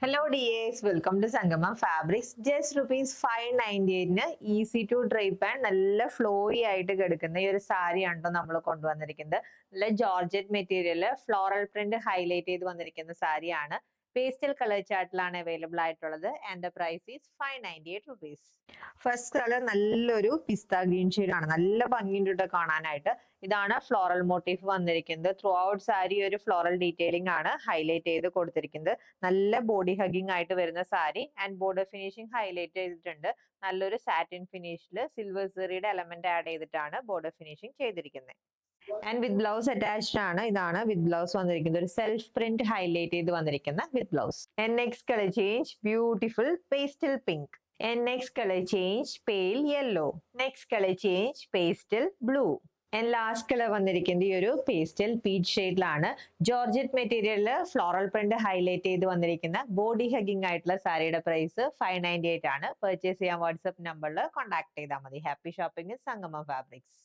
Hello DAs, welcome to Sangama Fabrics. Just rupees 598 easy to drape and നല്ല flowy ആയിട്ട് കിടക്കുന്ന ഈ ഒരു സാരി ആണോ നമ്മൾ കൊണ്ടുവന്നിരിക്കുന്നത്. നല്ല georgette material floral print highlight ചെയ്ത് വന്നിരിക്കുന്ന സാരിയാണ്. പേസ്റ്റൽ കളർ ചാർട്ടിലാണ് അവൈലബിൾ ആയിട്ടുള്ളത് and the price is 598 rupees. First colour നല്ലൊരു പിസ്ത ഗ്രീൻ ഷെയ്ഡ് ആണ്. നല്ല ഭംഗിയുണ്ട് കാണാനായിട്ട്. ഇതാണ് ഫ്ലോറൽ മോട്ടീഫ് വന്നിരിക്കുന്നത്. ത്രൂ ഔട്ട് സാരി ഒരു ഫ്ലോറൽ ഡീറ്റെയിലിംഗ് ആണ് ഹൈലൈറ്റ് ചെയ്ത് കൊടുത്തിരിക്കുന്നത്. നല്ല ബോഡി ഹഗിങ് ആയിട്ട് വരുന്ന sari and border finishing highlight ചെയ്തിട്ടുണ്ട്. നല്ലൊരു സാറ്റിൻ ഫിനിഷിൽ സിൽവർ സെറിയുടെ എലമെന്റ് ആഡ് ചെയ്തിട്ടാണ് ബോർഡർ ഫിനിഷിംഗ് ചെയ്തിരിക്കുന്നത്. ആൻഡ് വിത്ത് ബ്ലൗസ് അറ്റാച്ച്ഡ് ആണ്. ഇതാണ് വിത്ത് ബ്ലൗസ് വന്നിരിക്കുന്നത്. ഒരു സെൽഫ് പ്രിന്റ് ഹൈലൈറ്റ് ചെയ്ത് വന്നിരിക്കുന്ന with blouse. And next colour change beautiful pastel pink. And next colour change pale yellow. Next colour change pastel blue. And last colour വന്നിരിക്കുന്നത് ഈ ഒരു pastel peach ഷെയ്ഡിലാണ്. ജോർജറ്റ് മെറ്റീരിയലിൽ floral print highlight ചെയ്ത് വന്നിരിക്കുന്ന body hugging ആയിട്ടുള്ള സാരിയുടെ price 598 ആണ്. പർച്ചേസ് ചെയ്യാൻ വാട്സ്ആപ്പ് നമ്പറിൽ കോൺടാക്ട് ചെയ്താൽ മതി. ഹാപ്പി ഷോപ്പിംഗ് സംഗമം ഫാബ്രിക്സ്.